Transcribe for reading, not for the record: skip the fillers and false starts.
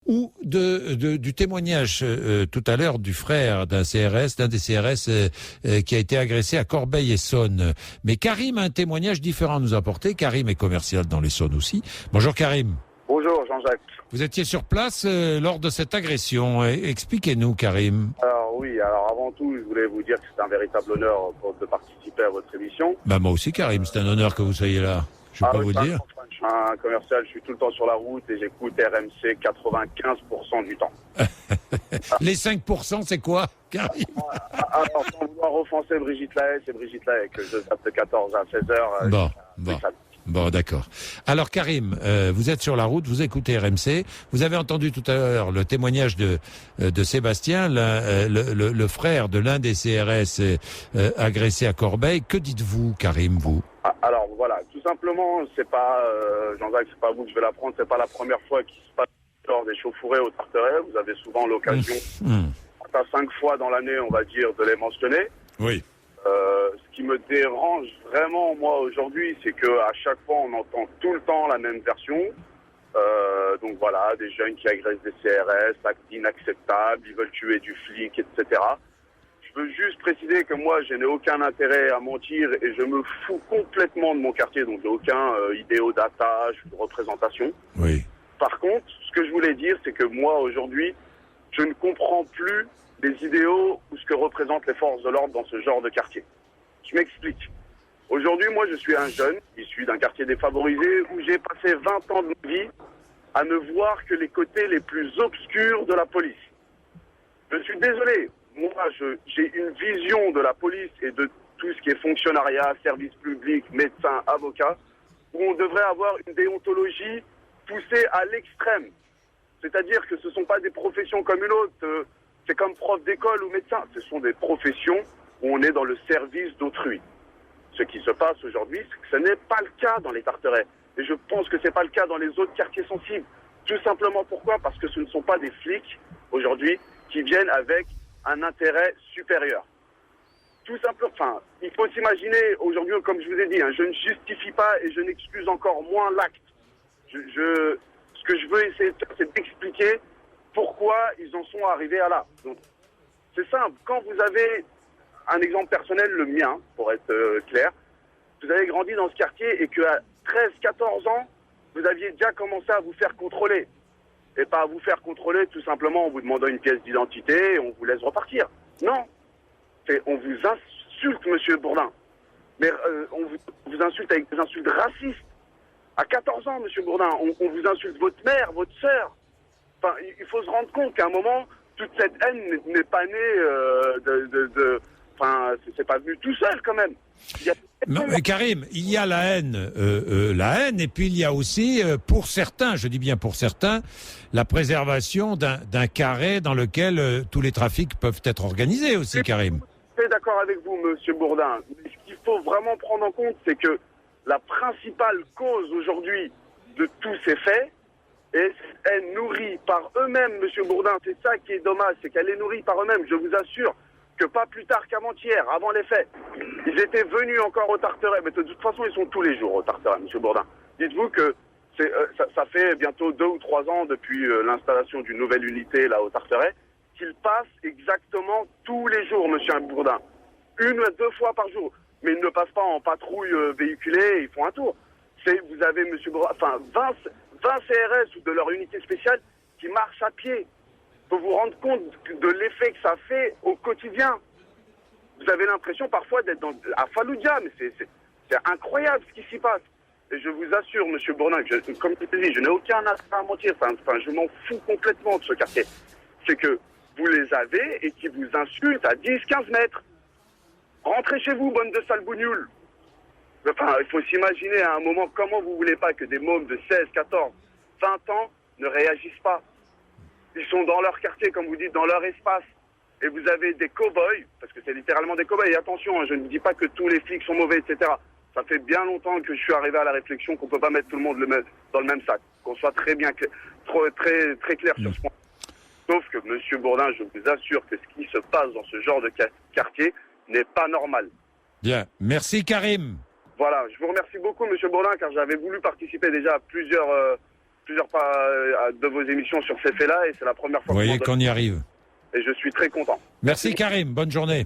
ou du témoignage tout à l'heure du frère d'un des CRS qui a été agressé à Corbeil-Essonnes. Mais Karim a un témoignage différent à nous apporter. Karim est commercial dans l'Essonne aussi. Bonjour Karim. Bonjour Jean-Jacques. Vous étiez sur place lors de cette agression. Expliquez-nous Karim. Alors avant tout, je voulais vous dire que c'est un véritable honneur de participer à votre émission. Bah moi aussi Karim, c'est un honneur que vous soyez là. Je peux pas vous le dire. Je suis un commercial, je suis tout le temps sur la route et j'écoute RMC 95% du temps. Les 5%, c'est quoi, Karim? Alors, sans vouloir offenser Brigitte Lahaye, c'est Brigitte Lahaye que je tape de 14 à 16 heures. Bon, d'accord. Alors, Karim, vous êtes sur la route, vous écoutez RMC. Vous avez entendu tout à l'heure le témoignage de Sébastien, le frère de l'un des CRS agressé à Corbeil. Que dites-vous, Karim, vous? Alors, voilà, tout simplement, c'est pas, Jean-Jacques, c'est pas vous que je vais l'apprendre, c'est pas la première fois qu'il se passe lors des chauffourées au Tarteret. Vous avez souvent l'occasion, 5 fois dans l'année, on va dire, de les mentionner. Oui. Ce qui me dérange vraiment, moi, aujourd'hui, c'est que à chaque fois, on entend tout le temps la même version. Donc voilà, des jeunes qui agressent des CRS, actes inacceptables, ils veulent tuer du flic, etc. Je veux juste préciser que moi, je n'ai aucun intérêt à mentir et je me fous complètement de mon quartier, donc j'ai aucun idéal d'attache ou de représentation. Oui. Par contre, ce que je voulais dire, c'est que moi, aujourd'hui, je ne comprends plus les idéaux ou ce que représentent les forces de l'ordre dans ce genre de quartier. Je m'explique. Aujourd'hui, moi, je suis un jeune, issu d'un quartier défavorisé, où j'ai passé 20 ans de ma vie à ne voir que les côtés les plus obscurs de la police. Je suis désolé. Moi, j'ai une vision de la police et de tout ce qui est fonctionnariat, service public, médecin, avocat, où on devrait avoir une déontologie poussée à l'extrême. C'est-à-dire que ce ne sont pas des professions comme une autre. C'est comme prof d'école ou médecin. Ce sont des professions où on est dans le service d'autrui. Ce qui se passe aujourd'hui, c'est que ce n'est pas le cas dans les Tarterets. Et je pense que ce n'est pas le cas dans les autres quartiers sensibles. Tout simplement pourquoi? Parce que ce ne sont pas des flics, aujourd'hui, qui viennent avec un intérêt supérieur. Tout simplement, il faut s'imaginer, aujourd'hui, comme je vous ai dit, je ne justifie pas et je n'excuse encore moins l'acte. Ce que je veux essayer de faire, c'est d'expliquer pourquoi ils en sont arrivés à là. Donc, c'est simple. Quand vous avez un exemple personnel, le mien, pour être clair, vous avez grandi dans ce quartier et qu'à 13-14 ans, vous aviez déjà commencé à vous faire contrôler. Et pas à vous faire contrôler tout simplement en vous demandant une pièce d'identité et on vous laisse repartir. Non. On vous insulte, monsieur Bourdin. Mais on vous insulte avec des insultes racistes. À 14 ans, monsieur Bourdin, on vous insulte votre mère, votre sœur. Il faut se rendre compte qu'à un moment, toute cette haine n'est pas née c'est pas venu tout seul quand même. Mais Karim, il y a la haine, et puis il y a aussi, pour certains, je dis bien pour certains, la préservation d'un carré dans lequel tous les trafics peuvent être organisés aussi, Karim. Je suis d'accord avec vous, monsieur Bourdin. Mais ce qu'il faut vraiment prendre en compte, c'est que la principale cause aujourd'hui de tous ces faits est nourrie par eux-mêmes, monsieur Bourdin. C'est ça qui est dommage, c'est qu'elle est nourrie par eux-mêmes. Je vous assure que pas plus tard qu'avant-hier, avant les faits, ils étaient venus encore au Tarteret. Mais de toute façon, ils sont tous les jours au Tarteret, monsieur Bourdin. Dites-vous que ça fait bientôt 2 ou 3 ans depuis l'installation d'une nouvelle unité là au Tarteret qu'ils passent exactement tous les jours, monsieur Bourdin. 1 ou 2 fois par jour. Mais ils ne passent pas en patrouille véhiculée, ils font un tour. Vous avez, monsieur Bourdin, 20 CRS ou de leur unité spéciale qui marchent à pied. Faut vous rendre compte de l'effet que ça fait au quotidien. Vous avez l'impression parfois d'être à Fallujah, mais c'est incroyable ce qui s'y passe. Et je vous assure, monsieur Bourdin, comme je te dis, je n'ai aucun intérêt à mentir. Je m'en fous complètement de ce quartier. C'est que vous les avez et qui vous insultent à 10-15 mètres. Rentrez chez vous, bonne de sale bougnoule. Il faut s'imaginer à un moment comment vous voulez pas que des mômes de 16, 14, 20 ans ne réagissent pas. Ils sont dans leur quartier, comme vous dites, dans leur espace. Et vous avez des cow-boys, parce que c'est littéralement des cow-boys. Et attention, je ne dis pas que tous les flics sont mauvais, etc. Ça fait bien longtemps que je suis arrivé à la réflexion qu'on ne peut pas mettre tout le monde dans le même sac. Qu'on soit très bien très, très clair sur ce point. Sauf que, monsieur Bourdin, je vous assure que ce qui se passe dans ce genre de quartier n'est pas normal. Bien. Merci, Karim. Voilà. Je vous remercie beaucoup, monsieur Bourdin, car j'avais voulu participer déjà à plusieurs plusieurs de vos émissions sur ces faits-là et c'est la première fois Vous que voyez qu'on y arrive. et je suis très content. Merci Karim, bonne journée.